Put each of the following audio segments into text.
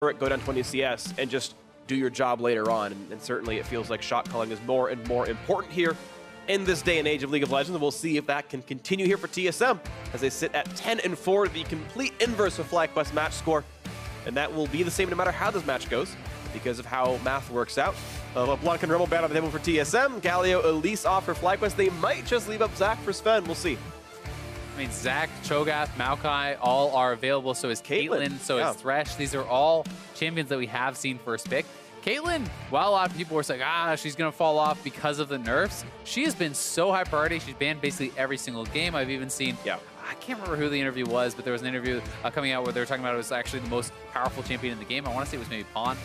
go down 20 CS and just do your job later on. And certainly it feels like shot calling is more and more important here in this day and age of League of Legends. And we'll see if that can continue here for TSM as they sit at 10-4, the complete inverse of FlyQuest match score. And that will be the same no matter how this match goes because of how math works out. LeBlanc and Rebel banned on the table for TSM. Galio, Elise off for FlyQuest. They might just leave up Zach for Sven. We'll see. I mean, Zach, Cho'Gath, Maokai, all are available. So is Caitlyn, so is Thresh. These are all champions that we have seen first pick. Caitlyn, while a lot of people were saying, she's going to fall off because of the nerfs, she has been so high priority. She's banned basically every single game. I've even seen, I can't remember who the interview was, but there was an interview coming out where they were talking about it was actually the most powerful champion in the game. I want to say it was maybe Pawn.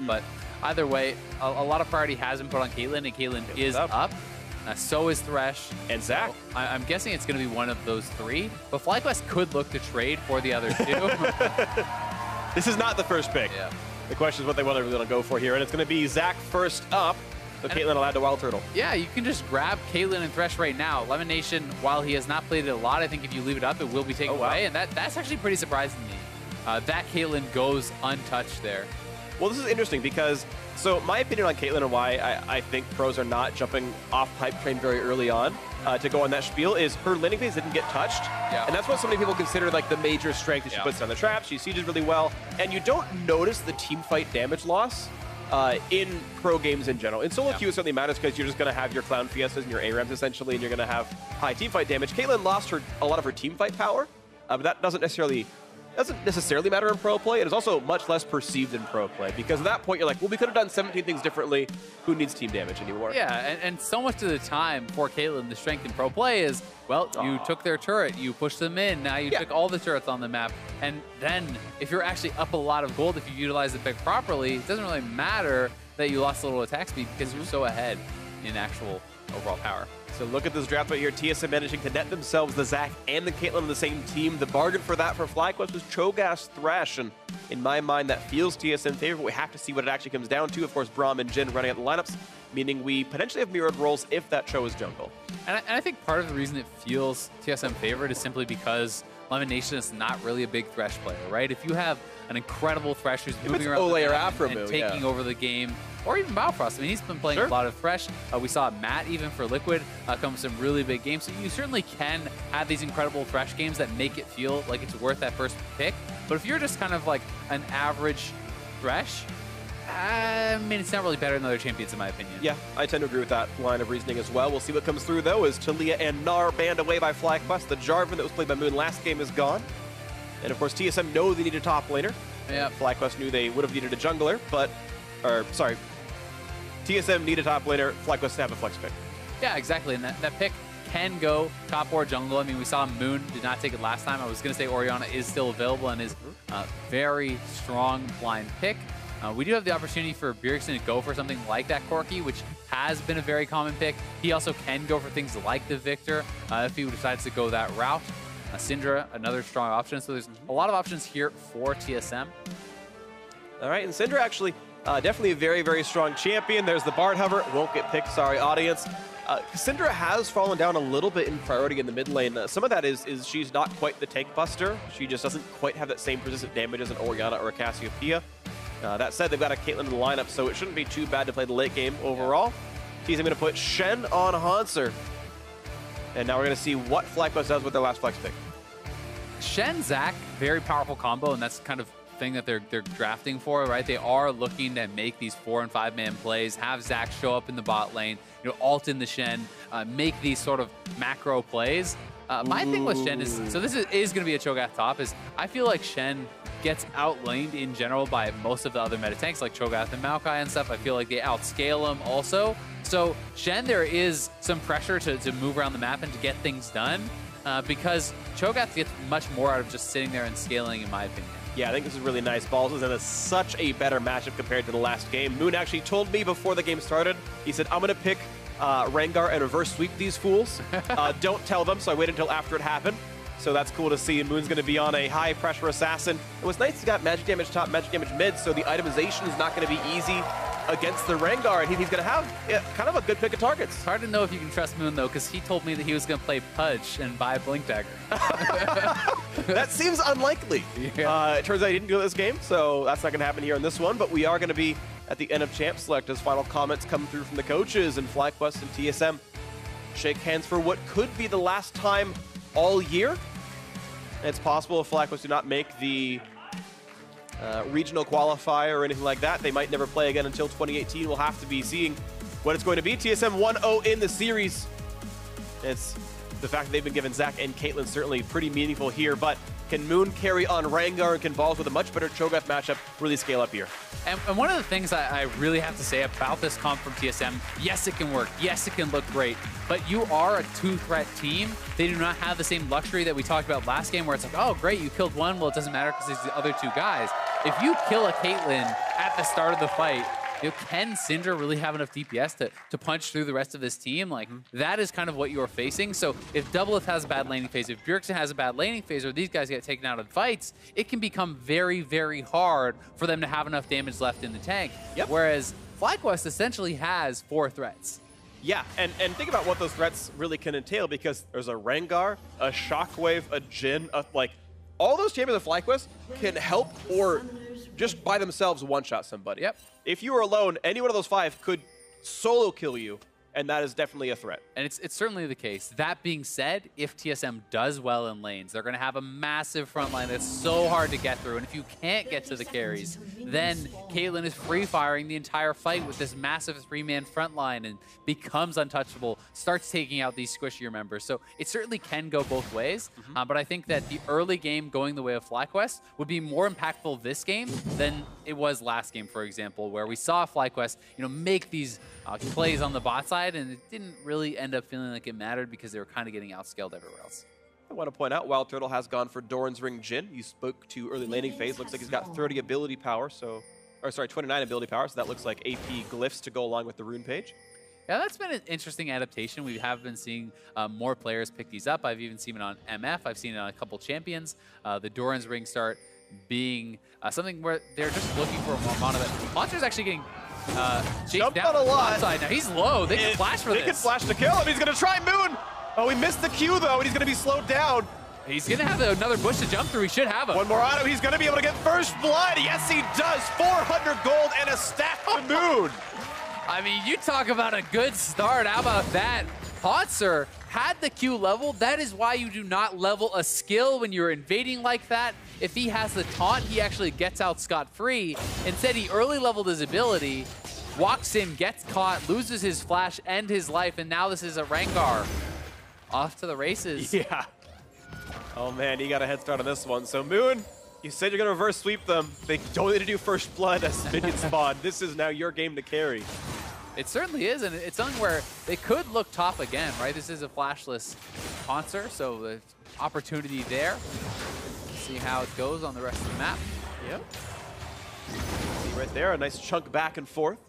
But either way, a lot of priority has been put on Caitlyn, and Caitlyn is up. So is Thresh and Zach. So I'm guessing it's going to be one of those three, but FlyQuest could look to trade for the other two. This is not the first pick. Yeah. The question is what they want to go for here, and it's going to be Zach first up. So Caitlyn allowed to WildTurtle. Yeah, you can just grab Caitlyn and Thresh right now. Lemonnation, while he has not played it a lot, I think if you leave it up, it will be taken away, and that's actually pretty surprising to me. That Caitlyn goes untouched there. Well, this is interesting because, so my opinion on Caitlyn and why I think pros are not jumping off pipe train very early on to go on that spiel is her laning phase didn't get touched. And that's what so many people consider like the major strength that she puts down the traps. She sieges really well. And you don't notice the team fight damage loss in pro games in general. In solo queue, it certainly matters because you're just going to have your Clown Fiestas and your ARAMs essentially, and you're going to have high team fight damage. Caitlyn lost a lot of her team fight power, but that doesn't necessarily matter in pro play. It is also much less perceived in pro play because at that point you're like, well, we could have done 17 things differently. Who needs team damage anymore? Yeah, and so much of the time for Caitlyn, the strength in pro play is, well, you took their turret, you pushed them in, now you took all the turrets on the map, and then if you're actually up a lot of gold, if you utilize the pick properly, it doesn't really matter that you lost a little attack speed because you're so ahead in actual overall power. So look at this draft right here. TSM managing to net themselves the Zach and the Caitlyn on the same team. The bargain for that for FlyQuest was Cho'Gath's Thresh, and in my mind that feels TSM favor. We have to see what it actually comes down to. Of course, Braum and Jhin running out the lineups, meaning we potentially have mirrored roles if that Cho is jungle. And I think part of the reason it feels TSM favored is simply because Lemonnation is not really a big Thresh player, right? If you have an incredible Thresh who's moving around and taking over the game, or even Biofrost. I mean, he's been playing a lot of Thresh. We saw Matt, even for Liquid, come with some really big games. So you certainly can have these incredible Thresh games that make it feel like it's worth that first pick. But if you're just kind of like an average Thresh, I mean, it's not really better than other champions, in my opinion. Yeah, I tend to agree with that line of reasoning as well. We'll see what comes through, though, as Talia and Gnar banned away by FlyQuest. The Jarvan that was played by Moon last game is gone. And, of course, TSM know they need a top laner. Yeah. FlyQuest knew they would have needed a jungler, but... sorry. TSM need a top laner. FlyQuest have a flex pick. Yeah, exactly. And that pick can go top or jungle. I mean, we saw Moon did not take it last time. I was going to say Orianna is still available and is a very strong blind pick. We do have the opportunity for Bjergsen to go for something like that Corki, which has been a very common pick. He also can go for things like the Victor if he decides to go that route. Syndra, another strong option. So there's a lot of options here for TSM. All right, and Syndra actually definitely a very, very strong champion. There's the Bard hover. Won't get picked, sorry, audience. Syndra has fallen down a little bit in priority in the mid lane. Some of that is she's not quite the tank buster. She just doesn't quite have that same persistent damage as an Orianna or a Cassiopeia. That said, they've got a Caitlyn in the lineup, so it shouldn't be too bad to play the late game overall. He's going to put Shen on Hauntzer. And now we're going to see what FlyQuest does with their last flex pick. Shen, Zach, very powerful combo, and that's kind of thing that they're drafting for, right? They are looking to make these 4- and 5-man plays, have Zach show up in the bot lane, ult in the Shen, make these sort of macro plays. My thing with Shen is, so this is going to be a Cho'Gath top, is I feel like Shen gets outlaned in general by most of the other meta tanks like Cho'Gath and Maokai and stuff. I feel like they outscale him also. So Shen, there is some pressure to move around the map and to get things done because Cho'Gath gets much more out of just sitting there and scaling, in my opinion. Yeah, I think this is really nice balls, and it's such a better matchup compared to the last game. Moon actually told me before the game started, he said, I'm going to pick Rengar and reverse sweep these fools. Don't tell them, so I waited until after it happened. So that's cool to see. Moon's going to be on a high-pressure assassin. It was nice he's got magic damage top, magic damage mid, so the itemization is not going to be easy against the Rengar, and he's going to have kind of a good pick of targets. It's hard to know if you can trust Moon, though, because he told me that he was going to play Pudge and buy Blink Dagger. That seems unlikely. Yeah. It turns out he didn't do this game, so that's not going to happen here in this one. But we are going to be at the end of Champ Select as final comments come through from the coaches, and FlyQuest and TSM shake hands for what could be the last time all year. It's possible if FlyQuest do not make the regional qualifier or anything like that, they might never play again until 2018. We'll have to be seeing what it's going to be. TSM 1-0 in the series. It's the fact that they've been given Zac and Caitlyn certainly pretty meaningful here, but can Moon carry on Rengar and can Balls with a much better Cho'Gath matchup really scale up here? And one of the things I really have to say about this comp from TSM, yes, it can work. Yes, it can look great. But you are a two-threat team. They do not have the same luxury that we talked about last game where it's like, oh, great, you killed one. Well, it doesn't matter because there's the other two guys. If you kill a Caitlyn at the start of the fight, can Syndra really have enough DPS to punch through the rest of this team? Like, that is kind of what you're facing. So if DoubleLift has a bad laning phase, if Bjergsen has a bad laning phase, or these guys get taken out in fights, it can become very, very hard for them to have enough damage left in the tank. Yep. Whereas FlyQuest essentially has 4 threats. Yeah, and think about what those threats really can entail, because there's a Rengar, a Shockwave, a Jhin, like, all those champions of FlyQuest can help or just by themselves one-shot somebody. Yep. If you were alone, any one of those 5 could solo kill you, and that is definitely a threat. And it's certainly the case. That being said, if TSM does well in lanes, they're going to have a massive front line that's so hard to get through. And if you can't get to the carries, then Caitlyn is free-firing the entire fight with this massive 3-man front line and becomes untouchable, starts taking out these squishier members. So it certainly can go both ways. But I think that the early game going the way of FlyQuest would be more impactful this game than it was last game, for example, where we saw FlyQuest, make these plays on the bot side, and it didn't really end up feeling like it mattered because they were kind of getting outscaled everywhere else. I want to point out, WildTurtle has gone for Doran's Ring Jhin. You spoke to early laning phase. Looks like he's got 30 ability power, or sorry, 29 ability power, so that looks like AP glyphs to go along with the rune page. Yeah, that's been an interesting adaptation. We have been seeing more players pick these up. I've even seen it on MF. I've seen it on a couple champions. The Doran's Ring start being something where they're just looking for more amount of it. Hauntzer's actually getting jumped on a lot. Side. Now he's low. They can flash for this. They can flash to kill him. He's going to try Moon. Oh, he missed the Q, though, and he's going to be slowed down. He's going to have another bush to jump through. He should have him. One more auto. He's going to be able to get first blood. Yes, he does. 400 gold and a stack to Moon. I mean, you talk about a good start. How about that? Hauntzer had the Q level. That is why you do not level a skill when you're invading like that. If he has the taunt, he actually gets out scot-free. Instead, he early leveled his ability, walks in, gets caught, loses his flash and his life, and now this is a Rengar. Off to the races. Yeah. Oh, man, he got a head start on this one. So, Moon, you said you're going to reverse sweep them. They don't need to do first blood as minions spawn. This is now your game to carry. It certainly is, and it's something where they could look top again, right? This is a flashless Hauntzer, so the opportunity there. See how it goes on the rest of the map. Yep. See right there, a nice chunk back and forth.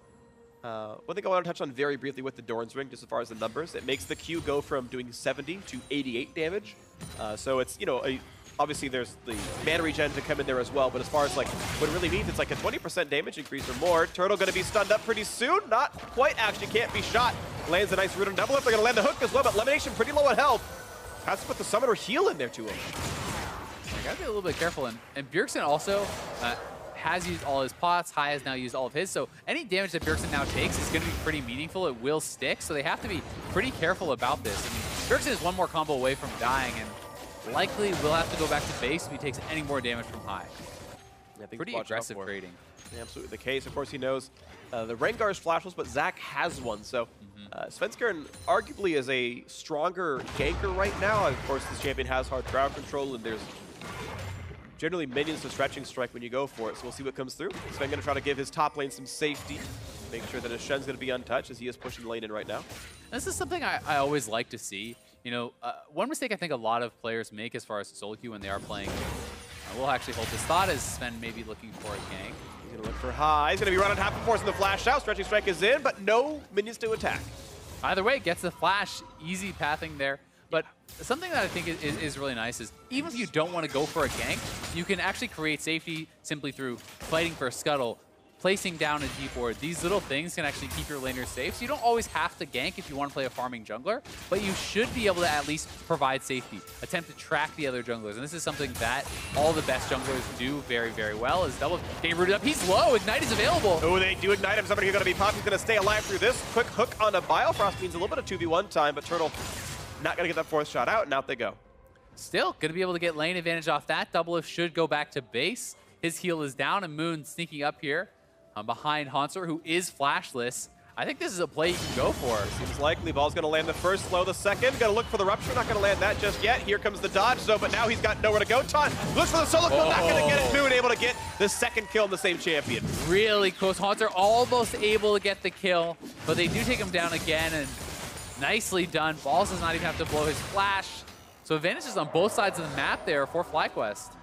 One thing I want to touch on very briefly with the Doran's Ring, just as far as the numbers, it makes the Q go from doing 70 to 88 damage. So it's, obviously there's the mana regen to come in there as well, but as far as like what it really means, it's like a 20% damage increase or more. Turtle going to be stunned up pretty soon. Not quite, actually can't be shot. Lands a nice root on DoubleLift. They're going to land a hook as well, but Lemonnation pretty low on health. Has to put the summoner heal in there to him. I gotta be a little bit careful, and Bjergsen also has used all his pots. Hai has now used all of his, so any damage that Bjergsen now takes is going to be pretty meaningful. It will stick, so they have to be pretty careful about this. I mean, Bjergsen is one more combo away from dying, and likely will have to go back to base if he takes any more damage from Hai. Yeah, pretty aggressive trading. Yeah, absolutely the case. Of course, he knows the Rengar is flashless, but Zac has one, so Svenskeren arguably is a stronger ganker right now. Of course, this champion has hard crowd control, and there's generally minions to stretching strike when you go for it, so we'll see what comes through. Sven going to try to give his top lane some safety, make sure that his Shen's going to be untouched as he is pushing the lane in right now. This is something I always like to see. One mistake I think a lot of players make as far as solo queue when they are playing, we'll actually hold this thought, is Sven maybe looking for a gank. He's going to look for Hai. He's going to be running half the force in the flash out. Stretching strike is in, but no minions to attack. Either way, gets the flash, easy pathing there. But something that I think is really nice is even if you don't want to go for a gank, you can actually create safety simply through fighting for a scuttle, placing down a deep ward. These little things can actually keep your laners safe. So you don't always have to gank if you want to play a farming jungler, but you should be able to at least provide safety, attempt to track the other junglers. And this is something that all the best junglers do very, very well. As Double getting rooted up, he's low. Ignite is available. Oh, they do ignite him. Somebody who's going to be popped. He's going to stay alive through this. Quick hook on a Biofrost means a little bit of 2v1 time, but Turtle not going to get that fourth shot out, and out they go. Still going to be able to get lane advantage off that. DoubleLift should go back to base. His heal is down, and Moon sneaking up here behind Hauntzer, who is flashless. I think this is a play you can go for. Seems likely. Ball's going to land the first, slow the second. Going to look for the rupture. Not going to land that just yet. Here comes the dodge, though, but now he's got nowhere to go. Taunt looks for the solo kill. Not going to get it. Moon able to get the second kill on the same champion. Really close. Hauntzer almost able to get the kill, but they do take him down again, and nicely done. Balls does not even have to blow his flash. So advantages on both sides of the map there for FlyQuest.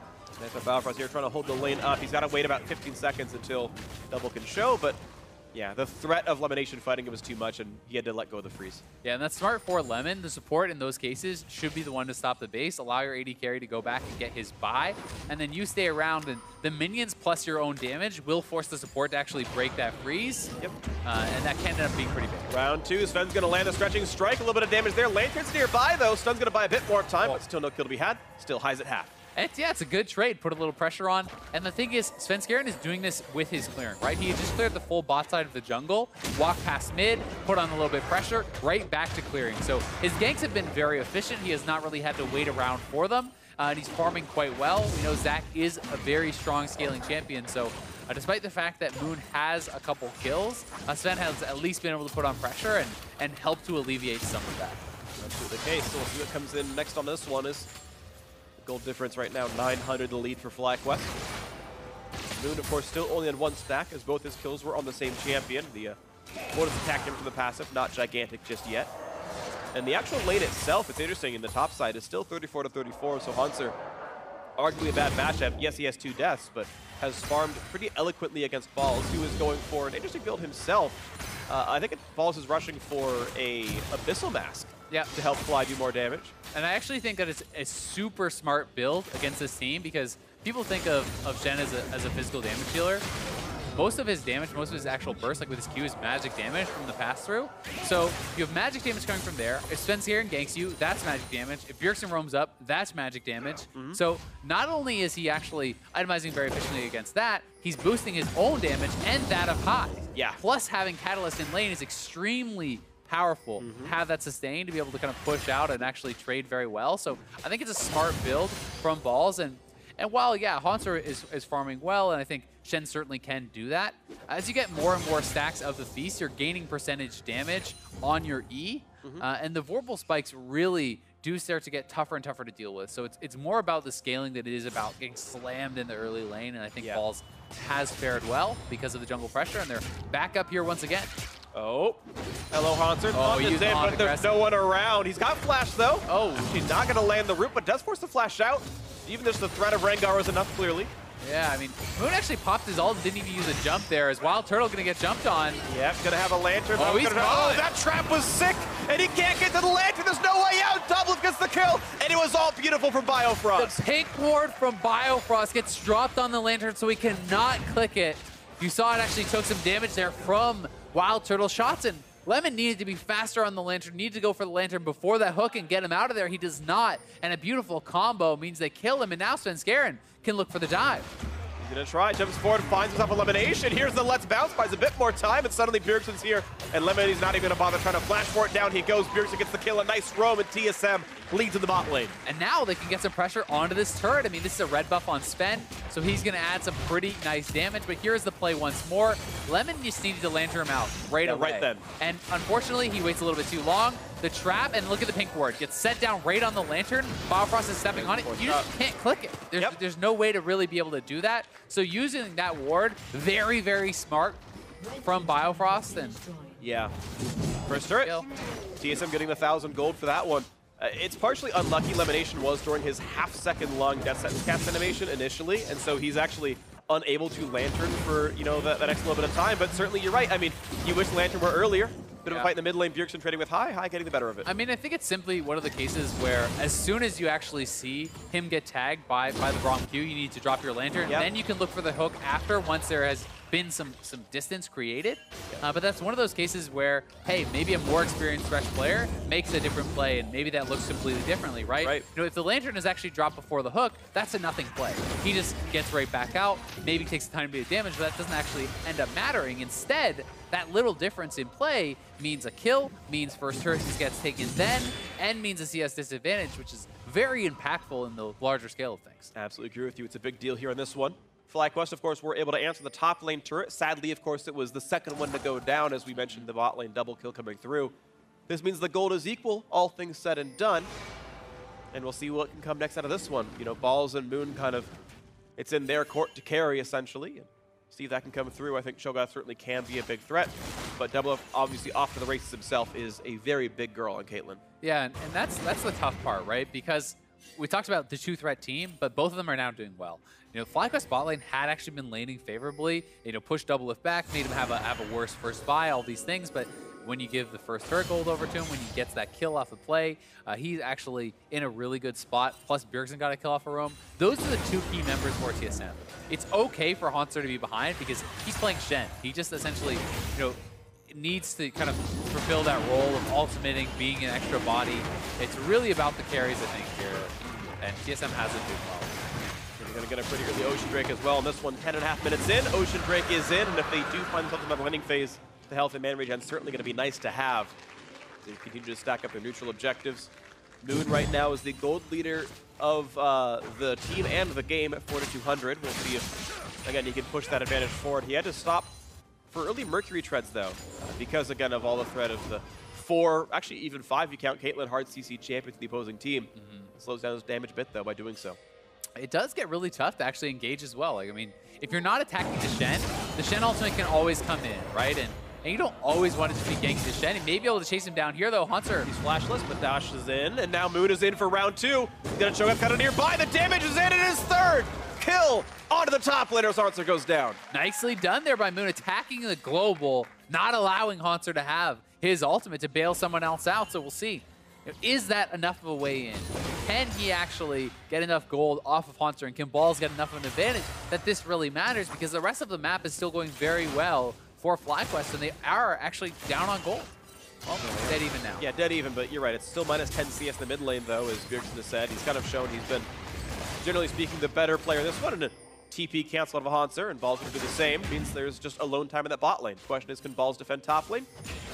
That's a Biofrost here trying to hold the lane up. He's got to wait about 15 seconds until Double can show, but yeah, the threat of Lemonnation fighting him was too much, and he had to let go of the freeze. Yeah, and that's smart for Lemon. The support in those cases should be the one to stop the base, allow your AD carry to go back and get his buy, and then you stay around, and the minions plus your own damage will force the support to actually break that freeze. Yep. And that can end up being pretty big. Round two, Sven's going to land a stretching strike. A little bit of damage there. Lantern's nearby, though. Stun's going to buy a bit more time, but still no kill to be had. Still highs at half. It's a good trade. Put a little pressure on. And the thing is, Svenskeren is doing this with his clearing, right? He just cleared the full bot side of the jungle, walked past mid, put on a little bit of pressure, right back to clearing. So his ganks have been very efficient. He has not really had to wait around for them. And he's farming quite well. We know Zach is a very strong scaling champion. So despite the fact that Moon has a couple kills, Sven has at least been able to put on pressure and help to alleviate some of that. That's the case. So we'll see what comes in next on this one is gold difference right now, 900 the lead for FlyQuest. Moon, of course, still only on one stack as both his kills were on the same champion. The opponents attacked him from the passive, not gigantic just yet. And the actual lane itself, it's interesting, in the top side is still 34 to 34, so Hauntzer, arguably a bad matchup. Yes, he has 2 deaths, but has farmed pretty eloquently against Balls, who is going for an interesting build himself. I think Balls is rushing for a Abyssal Mask to help Fly do more damage. And I actually think that it's a super smart build against this team because people think of Shen as a physical damage dealer. Most of his damage, most of his actual burst, like with his Q, is magic damage from the pass-through. So you have magic damage coming from there. If Svenskeren ganks you, that's magic damage. If Bjergsen roams up, that's magic damage. So not only is he actually itemizing very efficiently against that, he's boosting his own damage and that of High. Yeah. Plus having Catalyst in lane is extremely powerful. Have that sustain to be able to kind of push out and actually trade very well. So I think it's a smart build from Balls. And while, yeah, Hauntzer is farming well, and I think Shen certainly can do that, as you get more and more stacks of the Feast, you're gaining percentage damage on your E, and the Vorpal spikes really do start to get tougher and tougher to deal with. So it's more about the scaling than it is about getting slammed in the early lane, and I think Balls has fared well because of the jungle pressure, and they're back up here once again. Oh, hello Hauntzer. Oh, He's in, but there's no one around. He's got flash though. Oh, he's not going to land the root, but does force the flash out. Even just the threat of Rengar was enough, clearly. Yeah, I mean, Moon actually popped his ult and didn't even use a jump there. Is WildTurtle going to get jumped on? Yep, going to have a lantern. Oh, he's gone. Oh, that trap was sick, and he can't get to the lantern. There's no way out. DoubleLift gets the kill, and it was all beautiful from Biofrost. The pink ward from Biofrost gets dropped on the lantern, so he cannot click it. You saw it actually took some damage there from WildTurtle shots, and Lemon needed to be faster on the lantern, needed to go for the lantern before that hook and get him out of there. He does not, and a beautiful combo means they kill him, and now Svenskeren can look for the dive. He's gonna try, jumps forward, finds himself a Lemonnation. Here's the Let's Bounce, buys a bit more time, and suddenly Bjergsen's here, and Lemmonnation's not even gonna bother trying to flash for it. Down he goes, Bjergsen gets the kill, a nice roam, and TSM leads in the bot lane. And now they can get some pressure onto this turret. I mean, this is a red buff on Sven, so he's gonna add some pretty nice damage, but here's the play once more. Lemon just needed to lantern him out right away. Right then. And unfortunately, he waits a little bit too long. The trap, and look at the pink ward, gets set down right on the lantern. Biofrost is stepping on it. You just can't click it. There's no way to really be able to do that. So using that ward, very, very smart from Biofrost. And yeah, first turret. TSM getting the 1,000 gold for that one. It's partially unlucky. Lemonnation was during his half-second long death sentence cast animation initially, and so he's actually unable to lantern for, you know, that extra little bit of time. But certainly you're right. I mean, you wish lantern were earlier. Bit of a fight in the mid lane, Bjergsen trading with High getting the better of it. I mean, I think it's simply one of the cases where as soon as you actually see him get tagged by the Braum Q, you need to drop your lantern. Then you can look for the hook after once there has been some distance created. But that's one of those cases where, hey, maybe a more experienced Thresh player makes a different play, and maybe that looks completely differently, right? You know, if the Lantern is actually dropped before the hook, that's a nothing play. He just gets right back out, maybe takes the time to do the damage, but that doesn't actually end up mattering. Instead, that little difference in play means a kill, means first turret gets taken then, and means a CS disadvantage, which is very impactful in the larger scale of things. Absolutely agree with you. It's a big deal here on this one. FlyQuest, of course, were able to answer the top lane turret. Sadly, of course, it was the second one to go down, as we mentioned, the bot lane double kill coming through. This means the gold is equal, all things said and done. And we'll see what can come next out of this one. You know, Balls and Moon kind of, it's in their court to carry, essentially. And see if that can come through. I think Cho'Gath certainly can be a big threat. But DoubleLift, obviously, off to the races himself, is a very big girl on Caitlyn. Yeah, and that's the tough part, right? Because we talked about the two-threat team, but both of them are now doing well. You know, FlyQuest bot lane had actually been laning favorably. You know, pushed DoubleLift back, made him have a worse first buy, all these things. But when you give the first turret gold over to him, when he gets that kill off the play, he's actually in a really good spot. Plus, Bjergsen got a kill off of Braum. Those are the two key members for TSM. It's okay for Hauntzer to be behind because he's playing Shen. He just essentially, you know, needs to kind of fulfill that role of ultimating, being an extra body. It's really about the carries, I think, here. And TSM hasn't been well. They're going to get a pretty early Ocean Drake as well. And this one, 10.5 minutes in, Ocean Drake is in. And if they do find themselves in the winning phase, the health and man regen is certainly going to be nice to have. They continue to stack up their neutral objectives. Moon right now is the gold leader of the team and the game at 4-200. We'll see if, again, he can push that advantage forward. He had to stop for early Mercury treads, though, because, again, of all the threat of the 4, actually even 5, you count Caitlyn, hard CC champion to the opposing team. Slows down his damage a bit, though, by doing so. It does get really tough to actually engage as well. Like, I mean, if you're not attacking the Shen ultimate can always come in, right? And you don't always want it to be ganking the Shen. And may be able to chase him down here, though. Hauntzer. He's flashless, but Dash is in. And now Moon is in for round 2. He's going to Cho'Gath kind of nearby. The damage is in. It is third kill onto the top laner as Hauntzer goes down. Nicely done there by Moon, attacking the global, not allowing Hauntzer to have his ultimate to bail someone else out. So we'll see. Is that enough of a way in? Can he actually get enough gold off of Hauntzer, and can Balls get enough of an advantage that this really matters? Because the rest of the map is still going very well for FlyQuest, and they are actually down on gold. Well, dead even now. Yeah, dead even, but you're right. It's still minus 10 CS in the mid lane, though, as Bjergsen has said. He's kind of shown he's been, generally speaking, the better player this one. And a TP cancel out of a Hauntzer, and Balls going to do the same. Means there's just alone time in that bot lane. The question is, can Balls defend top lane?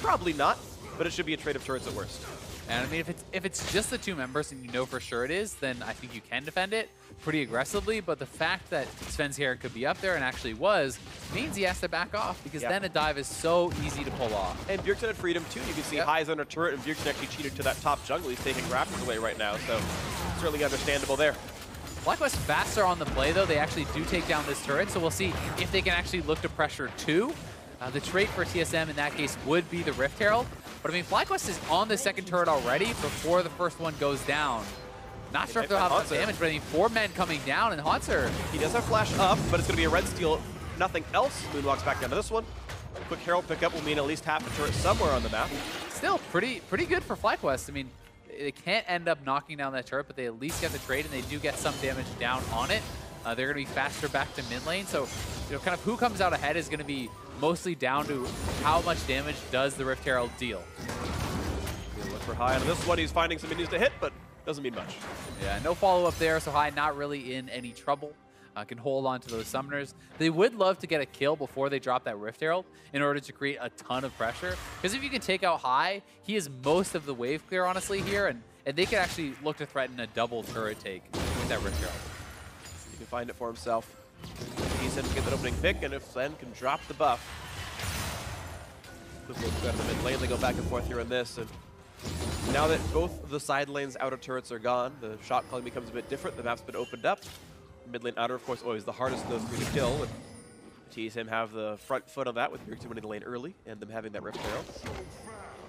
Probably not, but it should be a trade of turrets at worst. And I mean, if it's just the two members and you know for sure it is, then I think you can defend it pretty aggressively. But the fact that Svenskeren could be up there and actually was means he has to back off, because then a dive is so easy to pull off. And Bjergsen had freedom too. You can see High's under turret, and Bjergsen actually cheated to that top jungle. He's taking Raptors away right now, so certainly understandable there. FlyQuest faster on the play, though. They actually do take down this turret, so we'll see if they can actually look to pressure 2. The trait for TSM in that case would be the Rift Herald. But I mean, FlyQuest is on the second turret already before the first one goes down. Not sure if they'll have enough damage, but I mean, 4 men coming down, and Hauntzer. He does have flash up, but it's going to be a red steal. Nothing else. Moon walks back down to this one. A quick Herald pickup will mean at least half the turret somewhere on the map. Still pretty good for FlyQuest. I mean, they can't end up knocking down that turret, but they at least get the trade, and they do get some damage down on it. They're going to be faster back to mid lane, so you know, kind of who comes out ahead is going to be mostly down to how much damage does the Rift Herald deal. Look for High on this one. He's finding some minions to hit, but doesn't mean much. Yeah, no follow-up there, so High not really in any trouble. Can hold on to those summoners. They would love to get a kill before they drop that Rift Herald in order to create a ton of pressure. Because if you can take out High, he is most of the wave clear, honestly, here, and they can actually look to threaten a double turret take with that Rift Herald. He can find it for himself. He's in to get that opening pick, and if Sven can drop the buff. Quick look out of the mid lane, they go back and forth here on this, and now that both the side lanes outer turrets are gone, the shot calling becomes a bit different. The map's been opened up. Mid lane outer, of course, always the hardest of those 3 to kill, and TSM have the front foot on that with Bjergsen winning the lane early and them having that Rift Herald.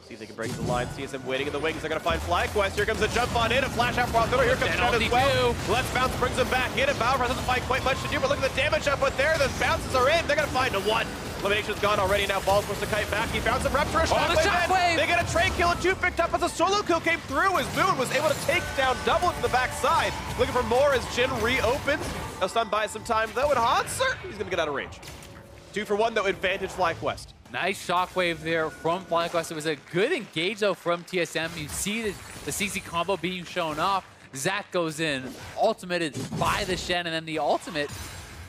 See if they can break the line. TSM waiting in the wings. They're going to find FlyQuest. Here comes a jump on in. A flash out from Here comes Shen as well. Let's bounce, brings him back in. And Biofrost doesn't find quite much to do, but look at the damage up with there. The bounces are in. They're going to find a 1. Lemmonnation's gone already. Now Ball's supposed to kite back. He found some reps for a shockwave. They get a trade kill and 2 picked up as a solo kill came through as Moon was able to take down double from the backside. Looking for more as Jhin reopens. A stun buys some time though, and Hauntzer, he's going to get out of range. 2 for 1, though, advantage FlyQuest. Nice shockwave there from FlyQuest. It was a good engage, though, from TSM. You see the CC combo being shown off. Zac goes in, ultimated by the Shen, and then the ultimate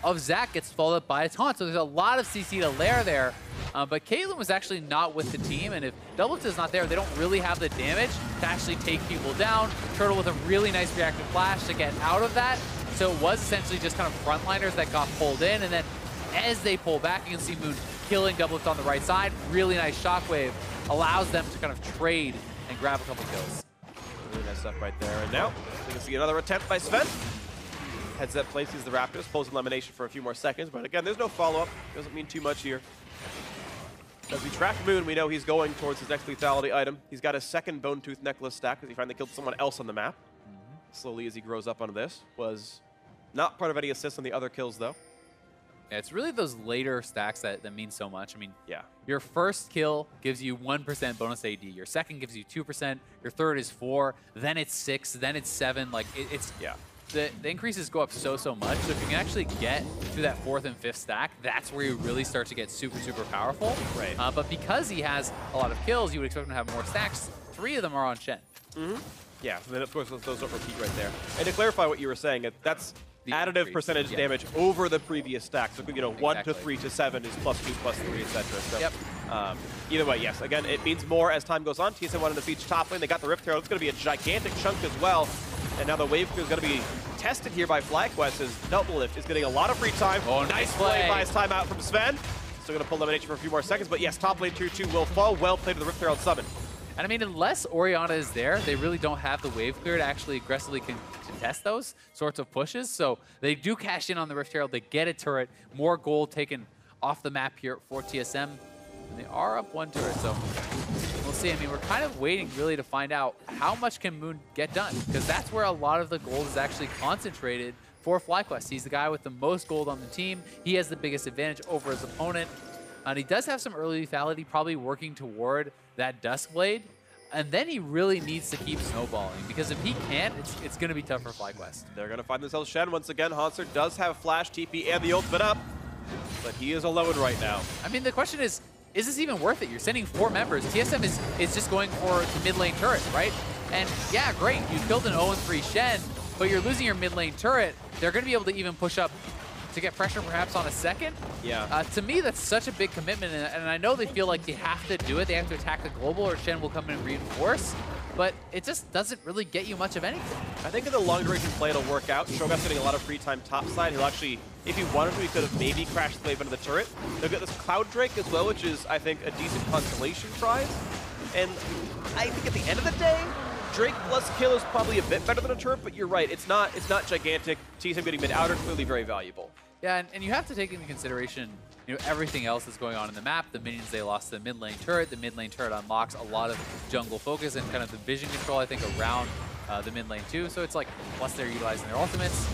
of Zac gets followed up by a taunt. So there's a lot of CC to lair there. But Caitlyn was actually not with the team, and if DoubleLift is not there, they don't really have the damage to actually take people down. Turtle with a really nice reactive flash to get out of that. So it was essentially just kind of frontliners that got pulled in, and then as they pull back, you can see Moon killing DoubleLift on the right side. Really nice shockwave. Allows them to kind of trade and grab a couple kills. Really nice stuff right there. And now, we can see another attempt by Sven. Heads up, places the Raptors, pulls Lemonnation for a few more seconds. But again, there's no follow-up. Doesn't mean too much here. As we track Moon, we know he's going towards his next lethality item. He's got a second Bone Tooth Necklace stack because he finally killed someone else on the map. Slowly as he grows up onto this. Was not part of any assists on the other kills, though. Yeah, it's really those later stacks that mean so much. I mean, yeah, your first kill gives you 1% bonus AD. Your second gives you 2%. Your third is 4. Then it's 6. Then it's 7. Like, it's... Yeah. The increases go up so much. So if you can actually get to that 4th and 5th stack, that's where you really start to get super powerful. Right. But because he has a lot of kills, you would expect him to have more stacks. 3 of them are on Shen. Yeah, and then of course those don't repeat right there. And to clarify what you were saying, that's the additive increase. Percentage damage over the previous stack. So, you know, 1 to 3 to 7 is +2, +3, etc. So, either way, yes. Again, it means more as time goes on. TSM wanted to siege top lane. They got the Rift Herald. It's going to be a gigantic chunk as well. And now the wave crew is going to be tested here by FlyQuest as DoubleLift is getting a lot of free time. Oh, nice play. Buys time out from Sven. Still going to pull Lemonnation for a few more seconds. But yes, top lane tier 2 will fall. Well played to the Rift Herald summon. And I mean, unless Orianna is there, they really don't have the wave clear to actually aggressively contest those sorts of pushes. So they do cash in on the Rift Herald. They get a turret. More gold taken off the map here for TSM. And they are up 1 turret, so we'll see. I mean, we're kind of waiting really to find out how much can Moon get done, because that's where a lot of the gold is actually concentrated for FlyQuest. He's the guy with the most gold on the team. He has the biggest advantage over his opponent. And he does have some early lethality, probably working toward that Duskblade. And then he really needs to keep snowballing, because if he can't, it's going to be tough for FlyQuest. They're going to find themselves Shen once again. Hauntzer does have Flash, TP, and the ultimate up, but he is alone right now. I mean, the question is this even worth it? You're sending 4 members. TSM is just going for the mid lane turret, right? And yeah, great. You killed an 0-3 Shen, but you're losing your mid lane turret. They're going to be able to even push up to get pressure perhaps on a second. Yeah. To me, that's such a big commitment, and I know they feel like they have to do it. They have to attack the global, or Shen will come in and reinforce. But it just doesn't really get you much of anything. I think in the long duration play, it'll work out. Cho'Gath's getting a lot of free time top side. He'll actually, if he wanted to, he could have maybe crashed the wave into the turret. They'll get this Cloud Drake as well, which is, I think, a decent constellation prize. And I think at the end of the day, Drake plus kill is probably a bit better than a turret, but you're right, it's not gigantic. TSM getting mid-outer, clearly very valuable. Yeah, and you have to take into consideration, you know, everything else that's going on in the map. The minions they lost to the mid lane turret. The mid lane turret unlocks a lot of jungle focus and kind of the vision control, I think, around the mid lane too. So it's like, plus they're utilizing their ultimates.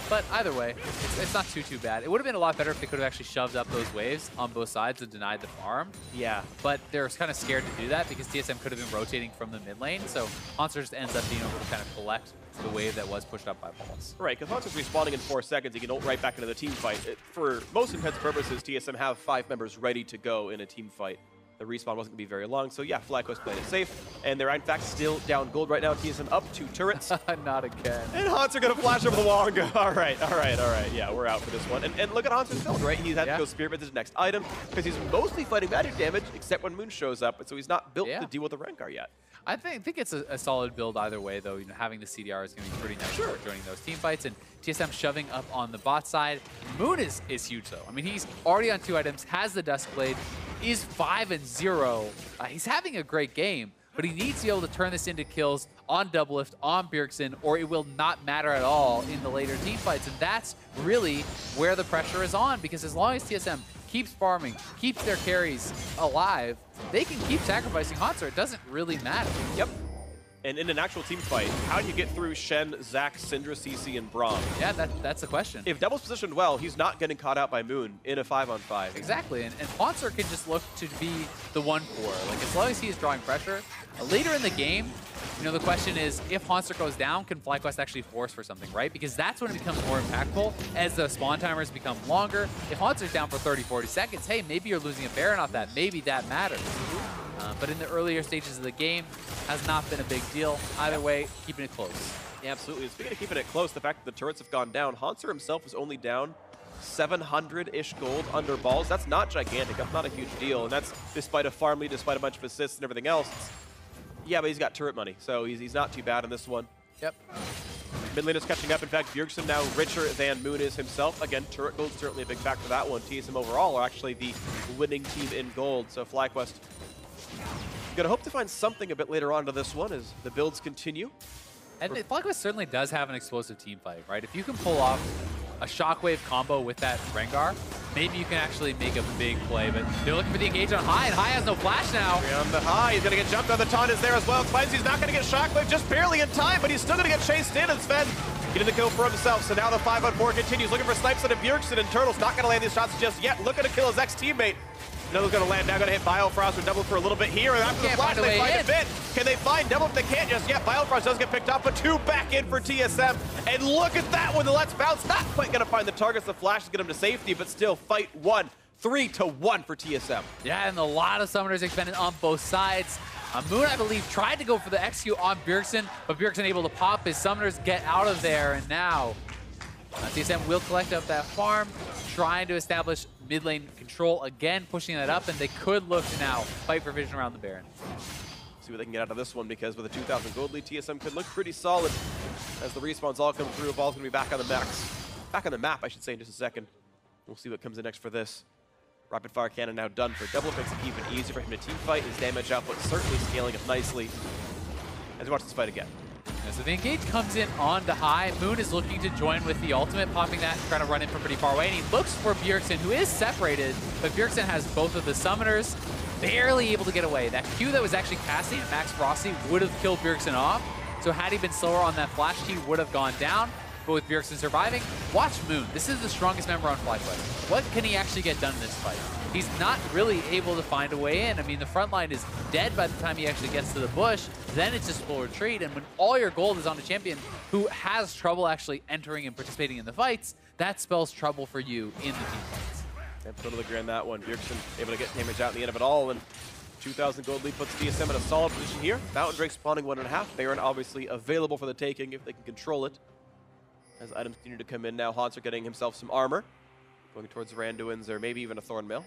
But either way, it's not too bad. It would have been a lot better if they could have actually shoved up those waves on both sides and denied the farm. Yeah. But they're kind of scared to do that because TSM could have been rotating from the mid lane. So Hauntzer just ends up being able to kind of collect the wave that was pushed up by Pulse. Right, because Hauntzer's respawning in 4 seconds. He can ult right back into the team fight. For most intents and purposes, TSM have 5 members ready to go in a team fight. The respawn wasn't going to be very long, so yeah, FlyQuest played it safe. And they're in fact still down gold right now. TSM up 2 turrets. Not again. And Hauntzer going to flash over the wall and go, all right. Yeah, we're out for this one. And look at Hauntzer's build, right? He's had to go Spirit with his next item because he's mostly fighting magic damage, except when Moon shows up. And so he's not built to deal with the Rengar yet. I think it's a solid build either way, though. You know, having the CDR is going to be pretty nice for joining those team fights. And TSM shoving up on the bot side. Moon is huge, though. I mean, he's already on 2 items, has the Duskblade, is 5-0. He's having a great game, but he needs to be able to turn this into kills on DoubleLift, on Bjergsen, or it will not matter at all in the later team fights. And that's really where the pressure is on, because as long as TSM keeps farming, keeps their carries alive, they can keep sacrificing Hauntzer. It doesn't really matter. Yep. And in an actual team fight, how do you get through Shen, Zac, Syndra, CC, and Braum? Yeah, that's the question. If Double's positioned well, he's not getting caught out by Moon in a 5-on-5. Exactly, and Hauntzer can just look to be the 1-4. Like, as long as he is drawing pressure, later in the game, You know, the question is, if Hauntzer goes down, can FlyQuest actually force for something, right? Because that's when it becomes more impactful as the spawn timers become longer. If Hauntzer's down for 30, 40 seconds, hey, maybe you're losing a Baron off that. Maybe that matters. But in the earlier stages of the game, has not been a big deal. Either way, keeping it close. Yeah, absolutely. Speaking of keeping it close, the fact that the turrets have gone down, Hauntzer himself is only down 700-ish gold under balls. That's not gigantic. That's not a huge deal. And that's despite a farm lead, despite a bunch of assists and everything else. Yeah, but he's got turret money, so he's not too bad in this one. Yep. Mid lane is catching up. In fact, Bjergsen now richer than Moon is himself. Again, turret gold certainly a big factor for that one. TSM overall are actually the winning team in gold. So FlyQuest gonna hope to find something a bit later on to this one as the builds continue. And FlyQuest certainly does have an explosive team fight, right? If you can pull off a shockwave combo with that Rengar, maybe you can actually make a big play. But they're looking for the engage on High, and High has no flash now. On the High, he's gonna get jumped on. The taunt is there as well. Cleansy's not gonna get shockwave, just barely in time, but he's still gonna get chased in, and Sven getting the kill for himself. So now the 5-on-4 continues, looking for snipes on Bjergsen, and Turtle's not gonna land these shots just yet. Looking to kill his ex-teammate. Another's gonna land now, gonna hit Biofrost with double for a little bit here, and after the flash, they find a bit. Can they find double? They can't just yet. Biofrost does get picked up, but 2 back in for TSM. And look at that one, the Let's Bounce, not quite gonna find the targets. The flash to get him to safety, but still fight 1. 3-1 for TSM. Yeah, and a lot of summoners expended on both sides. Moon, I believe, tried to go for the execute on Bjergsen, but Bjergsen able to pop. His summoners get out of there, and now TSM will collect up that farm, trying to establish mid lane control again, pushing that up, and they could look to now fight for vision around the Baron. See what they can get out of this one, because with a 2,000 gold lead, TSM could look pretty solid as the respawns all come through. Ball's gonna be back on the back on the map, I should say, in just a second. We'll see what comes in next for this. Rapid fire cannon now done for double, makes it even easier for him to team fight. His damage output certainly scaling up nicely as we watch this fight again. Yeah, so the engage comes in on the High. Moon is looking to join with the ultimate, popping that and trying to run in from pretty far away. And he looks for Bjergsen, who is separated, but Bjergsen has both of the summoners, barely able to get away. That Q that was actually casting at Max Frosty would have killed Bjergsen off. So had he been slower on that flash, he would have gone down. But with Bjergsen surviving, watch Moon. This is the strongest member on FlyQuest. What can he actually get done in this fight? He's not really able to find a way in. I mean, the front line is dead by the time he actually gets to the bush. Then it's just full retreat. And when all your gold is on a champion who has trouble actually entering and participating in the fights, that spells trouble for you in the team fights. And totally agree on that one. Bjergsen able to get damage out in the end of it all. And 2,000 gold lead puts TSM in a solid position here. Mountain Drake spawning 1.5. Baron obviously available for the taking if they can control it. As items continue to come in now, Hauntzer getting himself some armor. Going towards Randuin's or maybe even a Thornmail.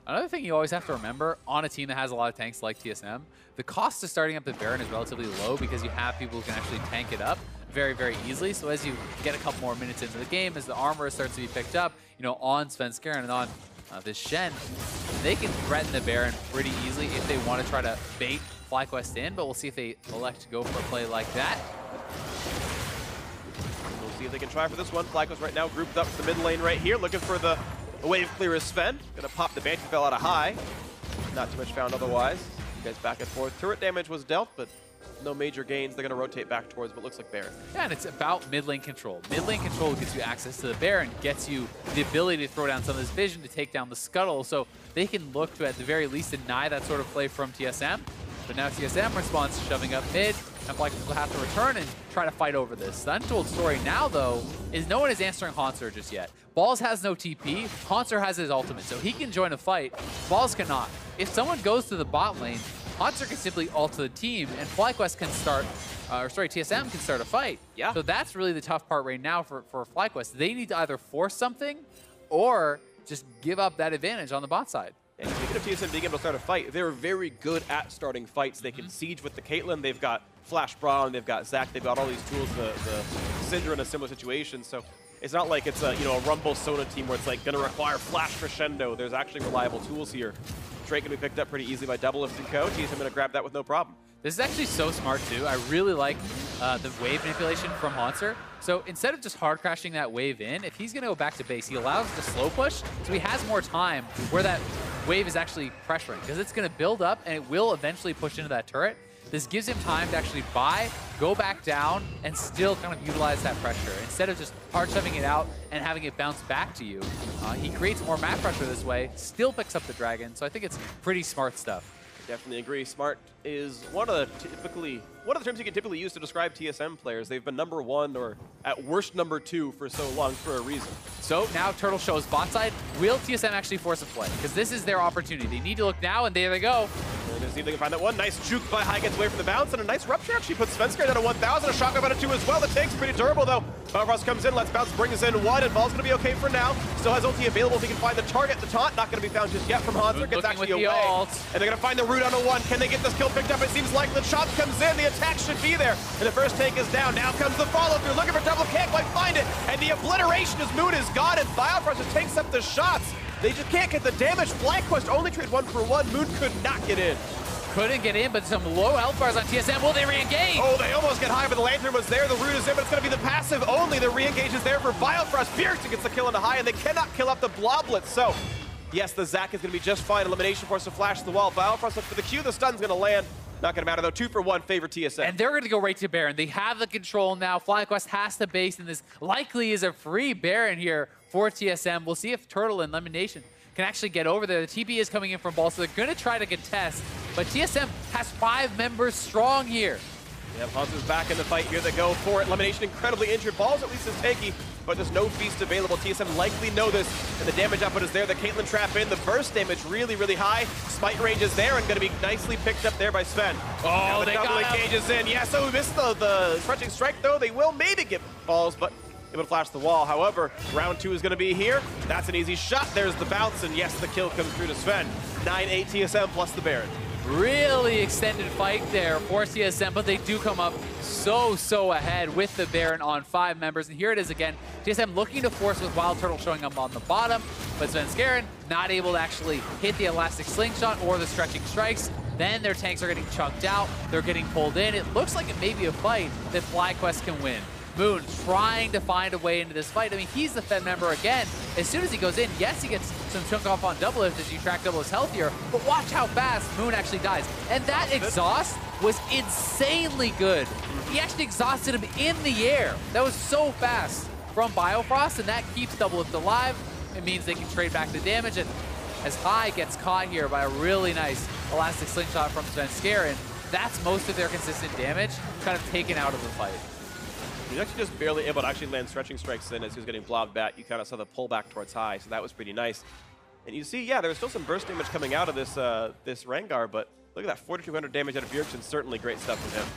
Another thing you always have to remember on a team that has a lot of tanks like TSM, the cost of starting up the Baron is relatively low because you have people who can actually tank it up very, very easily. So as you get a couple more minutes into the game, as the armor starts to be picked up, you know, on Svenskeren and on this Shen, they can threaten the Baron pretty easily if they want to try to bait FlyQuest in, but we'll see if they elect to go for a play like that. See if they can try for this one. FlyQuest right now grouped up the mid lane right here, looking for the wave clear as Sven. Gonna pop the Banshee, fell out of High. Not too much found otherwise. You guys back and forth. Turret damage was dealt, but no major gains. They're gonna rotate back towards what looks like Baron. Yeah, and it's about mid lane control. Mid lane control gets you access to the Baron, gets you the ability to throw down some of his vision to take down the Scuttle, so they can look to, at the very least, deny that sort of play from TSM. But now TSM responds, shoving up mid, and FlyQuest will have to return and try to fight over this. The untold story now, though, is no one is answering Hauntzer just yet. Balls has no TP, Hauntzer has his ultimate, so he can join a fight. Balls cannot. If someone goes to the bot lane, Hauntzer can simply ult to the team, and FlyQuest can start, TSM can start a fight. Yeah. So that's really the tough part right now for FlyQuest. They need to either force something or just give up that advantage on the bot side. And speaking of TSM being able to start a fight, they're very good at starting fights. They can siege with the Caitlyn. They've got Flash Braum. They've got Zac. They've got all these tools. The Syndra in a similar situation. So it's not like it's a Rumble Sona team where it's like going to require Flash Crescendo. There's actually reliable tools here. Drake can be picked up pretty easily by DoubleLift and Co. TSM going to grab that with no problem. This is actually so smart too. I really like the wave manipulation from Hauntzer. So instead of just hard crashing that wave in, if he's going to go back to base, he allows the slow push, so he has more time where that wave is actually pressuring, because it's going to build up and it will eventually push into that turret. This gives him time to actually buy, go back down, and still kind of utilize that pressure. Instead of just hard shoving it out and having it bounce back to you, he creates more map pressure this way, still picks up the dragon, so I think it's pretty smart stuff. Definitely agree. Smart is one of the terms you can typically use to describe TSM players. They've been #1 or at worst #2 for so long for a reason. So now Turtle shows bot side. Will TSM actually force a play? Because this is their opportunity. They need to look now, and there they go. And see if they can find that one. Nice juke by High, gets away from the bounce, and a nice rupture actually puts Svenskeren down to 1,000. A shotgun out of 2 as well. The tank's pretty durable though. Biofrost comes in, lets bounce, brings in 1, and Ball's gonna be okay for now. Still has ulti available if he can find the target. The taunt not gonna be found just yet from Hauntzer. Gets actually away. And they're gonna find the root on a 1. Can they get this kill picked up? It seems like the chop comes in. The attack should be there. And the first tank is down. Now comes the follow through. Looking for double, can't quite find it. And the obliteration as Moon is gone, and Biofrost just takes up the shots. They just can't get the damage. FlyQuest only trade 1 for 1. Moon could not get in. Couldn't get in, but some low health bars on TSM. Will they re-engage? Oh, they almost get high, but the Lantern was there. The root is in, but it's going to be the passive only. The re-engage is there for Biofrost. Bjergsen gets the kill into High, and they cannot kill up the Bloblets. So, yes, the Zac is going to be just fine. Elimination force to flash the wall. Biofrost looks for the Q. The stun's going to land. Not going to matter, though. 2 for 1, favor TSM. And they're going to go right to Baron. They have the control now. FlyQuest has to base, and this likely is a free Baron here for TSM. We'll see if Turtle and Lemonnation can actually get over there. The TP is coming in from Ball, so they're going to try to contest. But TSM has 5 members strong here. Yep, Hauntzer's back in the fight here. They go for it. Lemonnation incredibly injured. Ball's at least is tanky, but there's no feast available. TSM likely know this, and the damage output is there. The Caitlyn trap in. The burst damage really, really high. Smite range is there and going to be nicely picked up there by Sven. Oh, the double engages in. Yeah, so we missed the stretching strike, though. They will maybe get balls, but able to flash the wall. However, round 2 is going to be here. That's an easy shot. There's the bounce, and yes, the kill comes through to Sven. 9-8 TSM plus the Baron. Really extended fight there for TSM, but they do come up so ahead with the Baron on 5 members. And here it is again. TSM looking to force with WildTurtle showing up on the bottom, but Svenskeren not able to actually hit the elastic slingshot or the stretching strikes. Then their tanks are getting chunked out. They're getting pulled in. It looks like it may be a fight that FlyQuest can win. Moon trying to find a way into this fight. I mean, he's the Fed member again. As soon as he goes in, yes, he gets some chunk off on DoubleLift as you track DoubleLift's health here, but watch how fast Moon actually dies. And that exhaust was insanely good. He actually exhausted him in the air. That was so fast from Biofrost, and that keeps DoubleLift alive. It means they can trade back the damage, and as High gets caught here by a really nice elastic slingshot from Svenskeren, that's most of their consistent damage kind of taken out of the fight. He's actually just barely able to actually land stretching strikes in as he was getting blobbed back. You kind of saw the pullback towards High, so that was pretty nice. And you see, yeah, there's still some burst damage coming out of this this Rengar, but look at that, 4,200 damage out of Bjergsen. Certainly great stuff from him.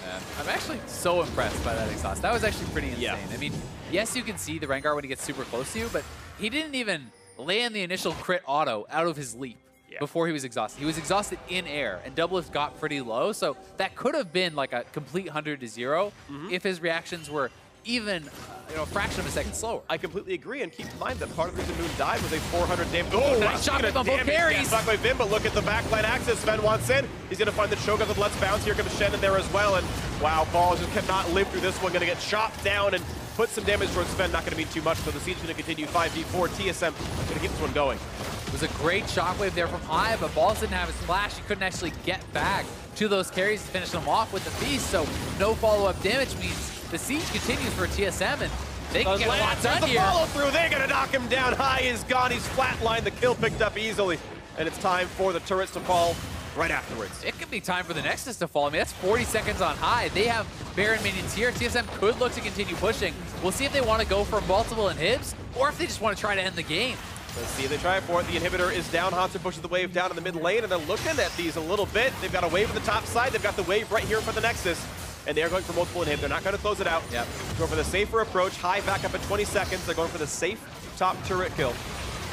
Yeah, I'm actually so impressed by that exhaust. That was actually pretty insane. Yeah. I mean, yes, you can see the Rengar when he gets super close to you, but he didn't even land the initial crit auto out of his leap. Yeah. Before he was exhausted. He was exhausted in air, and DoubleLift got pretty low, so that could have been like a complete 100 to 0 if his reactions were even a fraction of a second slower. I completely agree, and keep in mind that part of the reason Moon died was a 400 damage. Oh, nice shotgun on both carries. Stuck by Vim, but look at the backline access. Sven wants in. He's going to find the Cho'Gath with Let's Bounce. Here comes Shen in there as well, and wow, Ball just cannot live through this one. Going to get chopped down and put some damage towards Sven. Not going to be too much, so the siege is going to continue. 5v4. TSM going to keep this one going. It was a great shockwave there from High, but Balls didn't have his flash. He couldn't actually get back to those carries to finish them off with the feast, so no follow-up damage means the siege continues for TSM, and they can get a lot done here. Follow-through, they're going to knock him down. High is gone. He's flatlined. The kill picked up easily, and it's time for the turrets to fall right afterwards. It could be time for the Nexus to fall. I mean, that's 40 seconds on High. They have Baron minions here. TSM could look to continue pushing. We'll see if they want to go for multiple inhibs, or if they just want to try to end the game. Let's see if they try for it. The inhibitor is down. Hauntzer pushes the wave down in the mid lane, and they're looking at these a little bit. They've got a wave on the top side. They've got the wave right here for the Nexus, and they are going for multiple inhib. They're not going to close it out. Yep. Going for the safer approach. High back up at 20 seconds. They're going for the safe top turret kill.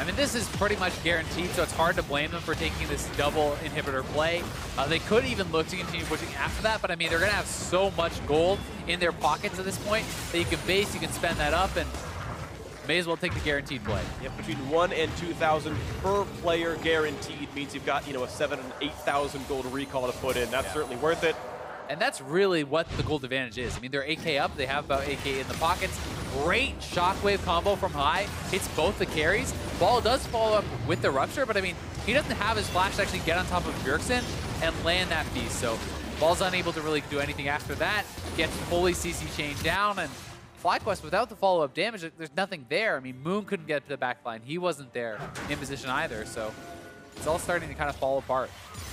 I mean, this is pretty much guaranteed, so it's hard to blame them for taking this double inhibitor play. They could even look to continue pushing after that, but I mean, they're going to have so much gold in their pockets at this point that you can base, you can spend that up, and may as well take the guaranteed play. Yep, between 1 and 2,000 per player guaranteed means you've got, a 7,000 and 8,000 gold recall to put in. That's certainly worth it. And that's really what the gold advantage is. I mean, they're AK up. They have about AK in the pockets. Great shockwave combo from High. Hits both the carries. Ball does follow up with the rupture, but I mean, he doesn't have his flash to actually get on top of Bjergsen and land that piece. So Ball's unable to really do anything after that. Gets fully CC chained down, and FlyQuest, without the follow-up damage, there's nothing there. I mean, Moon couldn't get to the back line. He wasn't there in position either, so it's all starting to kind of fall apart.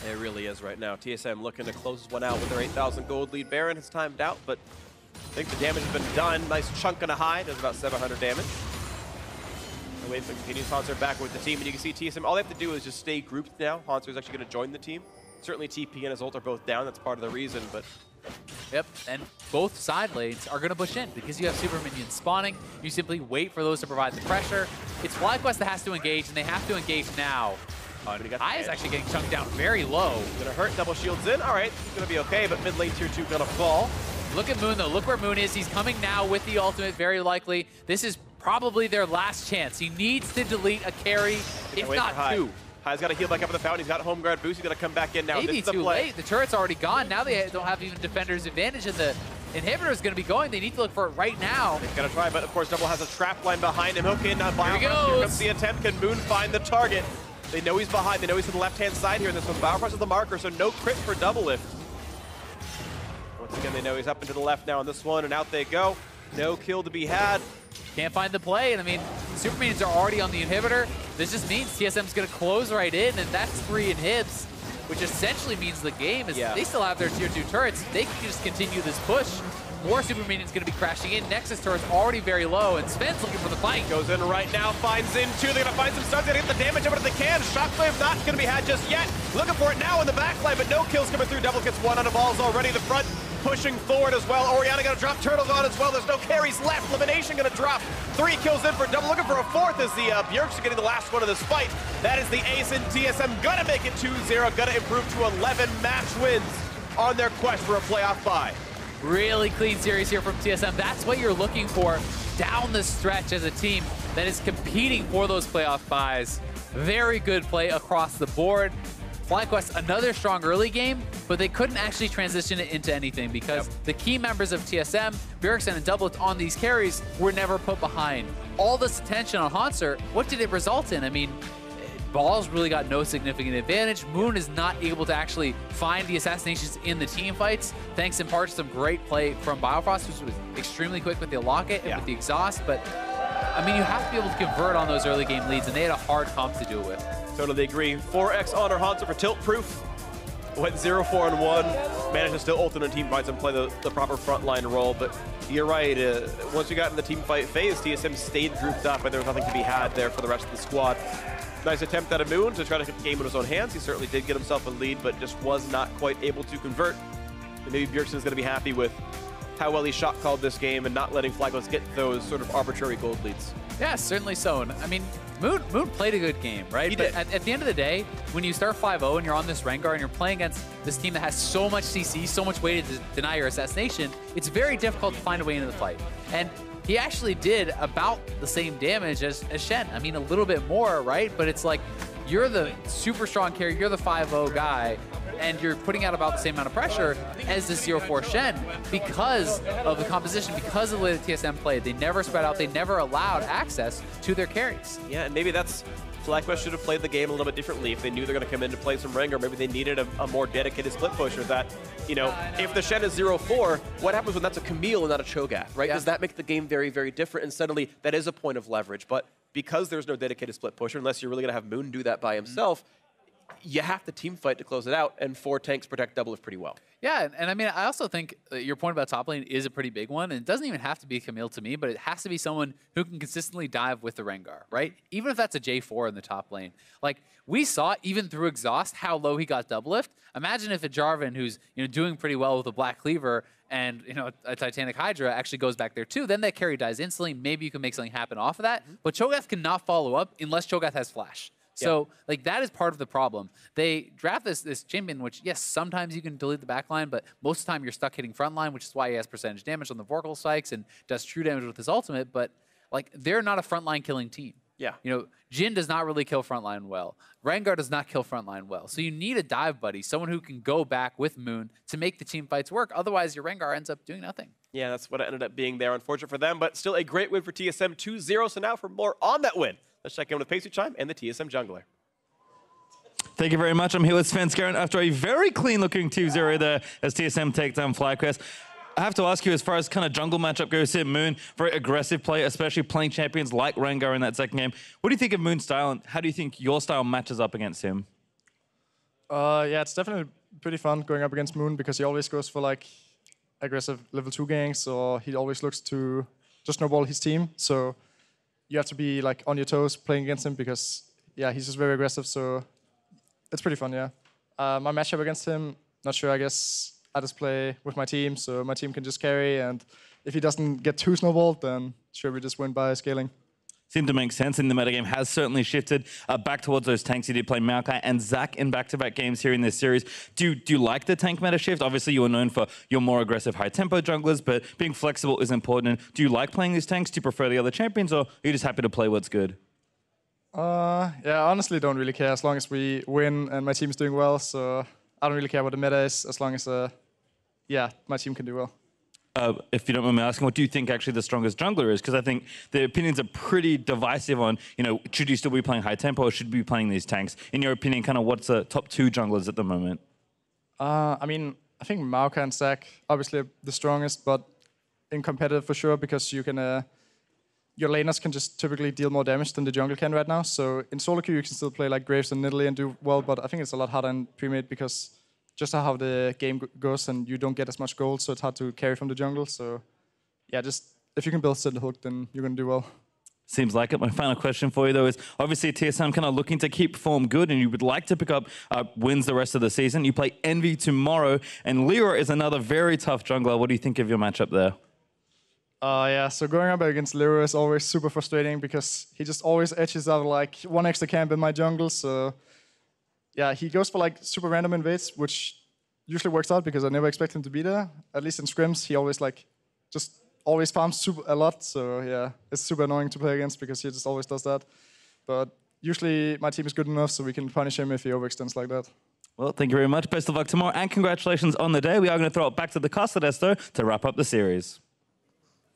It really is right now. TSM looking to close this one out with their 8,000 gold lead. Baron has timed out, but I think the damage has been done. Nice chunk and a high, does about 700 damage. The wave continues. Hauntzer back with the team, and you can see TSM, all they have to do is just stay grouped now. Hauntzer is actually going to join the team. Certainly TP and his ult are both down, that's part of the reason, but... Yep, and both side lanes are going to push in because you have super minions spawning. You simply wait for those to provide the pressure. It's FlyQuest that has to engage, and they have to engage now. Kai is actually getting chunked down very low. Gonna hurt, double shields in. All right, it's gonna be okay, but mid lane tier 2 gonna fall. Look at Moon though, look where Moon is. He's coming now with the ultimate, very likely. This is probably their last chance. He needs to delete a carry, if not two. Kai's got to heal back up in the fountain. He's got home guard boost. He's got to come back in now. Maybe too late. The turret's already gone. Now they don't have even defender's advantage, and the inhibitor is going to be going. They need to look for it right now. He's got to try, but of course Double has a trap line behind him. Okay, now Biofrost. Here comes the attempt. Can Moon find the target? They know he's behind. They know he's to the left-hand side here in this one. Biofrost is the marker, so no crit for DoubleLift. Once again, they know he's up and to the left now on this one, and out they go. No kill to be had. Can't find the play, and I mean, super minions are already on the inhibitor. This just means TSM's going to close right in, and that's 3 inhibs, which essentially means the game is they still have their tier 2 turrets. They can just continue this push. More super minions going to be crashing in. Nexus turret's already very low, and Sven's looking for the fight. Goes in right now, finds in 2. They're going to find some stuns. They're going to get the damage over if they can. Shockwave not going to be had just yet. Looking for it now in the backline, but no kills coming through. Double gets 1 on the balls already. The front pushing forward as well. Orianna going to drop turtles on as well. There's no carries left. Lemonnation going to drop 3 kills in for Double. Looking for a 4th as the Bjergsen getting the last one of this fight. That is the ace, and TSM going to make it 2-0. Going to improve to 11 match wins on their quest for a playoff bye. Really clean series here from TSM. That's what you're looking for down the stretch as a team that is competing for those playoff buys. Very good play across the board. FlyQuest, another strong early game, but they couldn't actually transition it into anything because the key members of TSM, Bjergsen and DoubleLift on these carries, were never put behind. All this attention on Hauntzer, what did it result in? I mean, Balls really got no significant advantage. Moon is not able to actually find the assassinations in the team fights, thanks in part to some great play from Biofrost, which was extremely quick with the locket and with the exhaust, but I mean, you have to be able to convert on those early game leads, and they had a hard comp to do it with. Totally agree. 4x honor Hauntzer for tilt proof. Went 0-4-1. Managed to still ult in the team fights and play the proper frontline role. But you're right. Once you got in the team fight phase, TSM stayed grouped up, and there was nothing to be had there for the rest of the squad. Nice attempt at a Moon to try to get the game in his own hands. He certainly did get himself a lead, but just was not quite able to convert. And maybe Bjergsen is going to be happy with how well he shot called this game and not letting FlyQuest get those sort of arbitrary gold leads. Yeah, certainly so. And I mean, Moon played a good game, right? He but did. At the end of the day, when you start 5-0 and you're on this Rengar and you're playing against this team that has so much CC, so much way to deny your assassination, it's very difficult to find a way into the fight. And he actually did about the same damage as Shen. I mean, a little bit more, right? But it's like, you're the super strong carry, you're the 5-0 guy, and you're putting out about the same amount of pressure as the 0-4 Shen because of the composition, because of the way the TSM played. They never spread out, they never allowed access to their carries. Yeah, and maybe that's, FlyQuest should have played the game a little bit differently. If they knew they're going to come in to play some Rengar, maybe they needed a more dedicated split pusher that, you know, if the Shen is 0-4, what happens when that's a Camille and not a Cho'Gath, right? Does that make the game very, very different? And suddenly, that is a point of leverage. But because there's no dedicated split pusher, unless you're really going to have Moon do that by himself, you have to team fight to close it out, and 4 tanks protect DoubleLift pretty well. Yeah, and I mean, I also think your point about top lane is a pretty big one, and it doesn't even have to be Camille to me, but it has to be someone who can consistently dive with the Rengar, right? Even if that's a J4 in the top lane. Like, we saw, even through Exhaust, how low he got DoubleLift. Imagine if a Jarvan, who's doing pretty well with a Black Cleaver, and a Titanic Hydra actually goes back there too, then that carry dies instantly. Maybe you can make something happen off of that, but Cho'Gath cannot follow up unless Cho'Gath has Flash. So, like, that is part of the problem. They draft this champion, which, yes, sometimes you can delete the backline, but most of the time you're stuck hitting frontline, which is why he has percentage damage on the Vorkal spikes and does true damage with his ultimate, but, like, they're not a frontline killing team. Yeah. Jhin does not really kill frontline well. Rengar does not kill frontline well. So you need a dive buddy, someone who can go back with Moon to make the team fights work. Otherwise, your Rengar ends up doing nothing. Yeah, that's what it ended up being there. Unfortunate for them, but still a great win for TSM 2-0. So now for more on that win, let's check in with Pacey Chime and the TSM jungler. Thank you very much. I'm here with Svenskeren after a very clean-looking 2-0 there as TSM take down FlyQuest. I have to ask you, as far as kind of jungle matchup goes here, Moon, very aggressive play, especially playing champions like Rengar in that second game. What do you think of Moon's style, and how do you think your style matches up against him? Yeah, it's definitely pretty fun going up against Moon because he always goes for like aggressive level 2 ganks, or he always looks to just snowball his team. So you have to be like on your toes playing against him because yeah, he's just very aggressive. So it's pretty fun, yeah. My matchup against him, not sure. I guess I just play with my team, so my team can just carry. And if he doesn't get too snowballed, then sure, we just win by scaling. Seemed to make sense, and the metagame has certainly shifted back towards those tanks. You did play Maokai and Zac in back-to-back games here in this series. Do you like the tank meta shift? Obviously, you are known for your more aggressive, high-tempo junglers, but being flexible is important. Do you like playing these tanks? Do you prefer the other champions, or are you just happy to play what's good? Yeah, I honestly don't really care as long as we win and my team is doing well. So I don't really care what the meta is as long as, yeah, my team can do well. If you don't mind me asking, what do you think actually the strongest jungler is? Because I think the opinions are pretty divisive on, should you still be playing high tempo or should you be playing these tanks? In your opinion, kind of what's the top 2 junglers at the moment? I mean, I think Maokai and Zac obviously are the strongest, but in competitive for sure because you can, your laners can just typically deal more damage than the jungle can right now. So in solo queue you can still play like Graves and Nidalee and do well, but I think it's a lot harder in pre-made because just how the game goes and you don't get as much gold, so it's hard to carry from the jungle. So yeah, just if you can build the hook, then you're going to do well. Seems like it. My final question for you, though, is obviously TSM kind of looking to keep form good and you would like to pick up wins the rest of the season. You play Envy tomorrow, and Leroy is another very tough jungler. What do you think of your matchup there? Yeah, so going up against Leroy is always super frustrating because he just always edges out like 1 extra camp in my jungle, so yeah, he goes for like super random invades, which usually works out because I never expect him to be there. At least in scrims, he always just always farms a lot. So yeah, it's super annoying to play against because he just always does that. But usually my team is good enough so we can punish him if he overextends like that. Well, thank you very much. Best of luck tomorrow and congratulations on the day. We are going to throw it back to the Castades, though, to wrap up the series.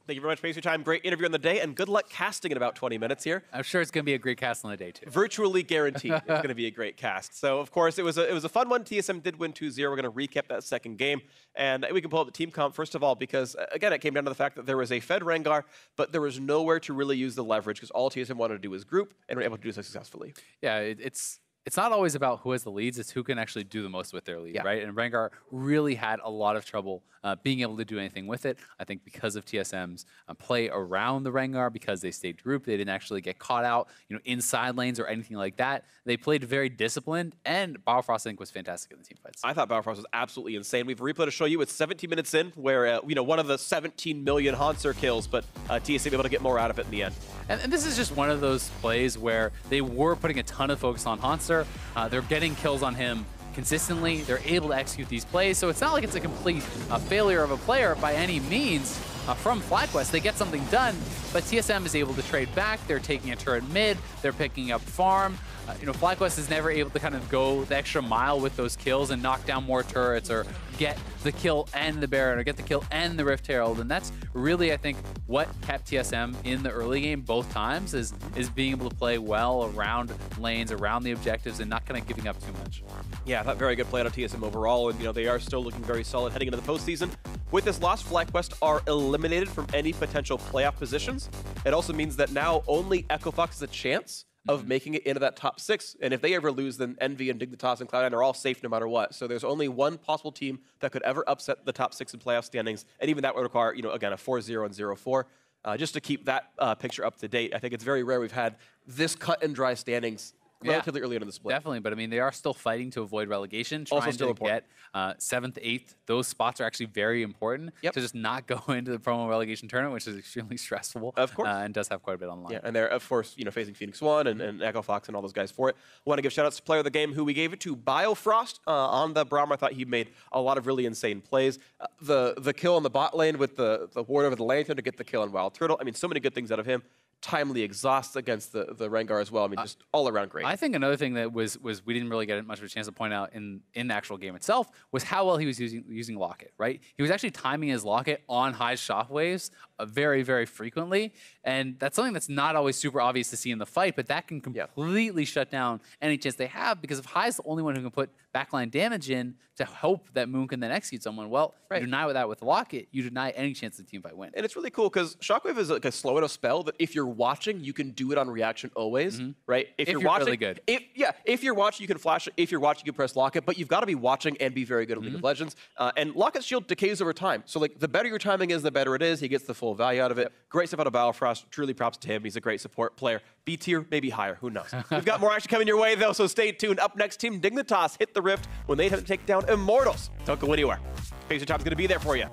Thank you very much for your time. Great interview on the day, and good luck casting in about 20 minutes here. I'm sure it's going to be a great cast on the day, too. Virtually guaranteed it's going to be a great cast. So, of course, it was a fun one. TSM did win 2-0. We're going to recap that second game. And we can pull up the team comp, first of all, because, again, it came down to the fact that there was a fed Rengar, but there was nowhere to really use the leverage because all TSM wanted to do was group, and were able to do so successfully. Yeah, it's not always about who has the leads, it's who can actually do the most with their lead, right? And Rengar really had a lot of trouble being able to do anything with it. I think because of TSM's play around the Rengar, because they stayed grouped, they didn't actually get caught out, inside lanes or anything like that. They played very disciplined, and Biofrost, I think, was fantastic in the team fights. I thought Biofrost was absolutely insane. We have a replay to show you. It's 17 minutes in, where one of the 17 million Hauntzer kills, but TSM able to get more out of it in the end. And this is just one of those plays where they were putting a ton of focus on Hauntzer. They're getting kills on him consistently. They're able to execute these plays. So it's not like it's a complete failure of a player by any means from FlyQuest. They get something done, but TSM is able to trade back. They're taking a turret mid. They're picking up farm. FlyQuest is never able to kind of go the extra mile with those kills and knock down more turrets or get the kill and the Baron or get the kill and the Rift Herald. And that's really, I think, what kept TSM in the early game both times is being able to play well around lanes, around the objectives, and not kind of giving up too much. Yeah, I thought very good play out of TSM overall, and they are still looking very solid heading into the postseason. With this loss, FlyQuest are eliminated from any potential playoff positions. It also means that now only Echo Fox has a chance of making it into that top 6. And if they ever lose, then Envy and Dignitas and Cloud9 are all safe no matter what. So there's only one possible team that could ever upset the top 6 in playoff standings. And even that would require, again, a 4-0 and 0-4. Just to keep that picture up to date, I think it's very rare we've had this cut and dry standings relatively early in the split. Definitely, but I mean, they are still fighting to avoid relegation, trying to get 7th, 8th. Those spots are actually very important to just not go into the promo relegation tournament, which is extremely stressful. Of course. And does have quite a bit on the line. Yeah, and they're, of course, facing Phoenix One and Echo Fox and all those guys for it. I want to give shout-outs to player of the game who we gave it to, Biofrost, on the Braum. I thought he made a lot of really insane plays. The kill on the bot lane with the ward over the lantern to get the kill on WildTurtle. I mean, so many good things out of him. Timely exhausts against the Rengar as well. I mean, just all around great. I think another thing that was we didn't really get much of a chance to point out in the actual game itself was how well he was using Locket, right? He was actually timing his Locket on high shockwaves very, very frequently. And that's something that's not always super obvious to see in the fight, but that can completely shut down any chance they have, because if Hai's the only one who can put backline damage in to hope that Moon can then execute someone, well, you deny that with Locket, you deny any chance the team fight win. And it's really cool because Shockwave is like a slow enough spell that if you're watching, you can do it on reaction always, right? If you're watching, really good. If you're watching, you can flash it. If you're watching, you can press Locket, but you've got to be watching and be very good at League of Legends. And Locket's shield decays over time. So like the better your timing is, the better it is. He gets the full value out of it. Great stuff out of Biofrost. Truly props to him. He's a great support player. B tier, maybe higher. Who knows? We've got more action coming your way though, so stay tuned. Up next, Team Dignitas hit the Rift when they have to take down Immortals. Don't go anywhere. Pacer Top's going to be there for you.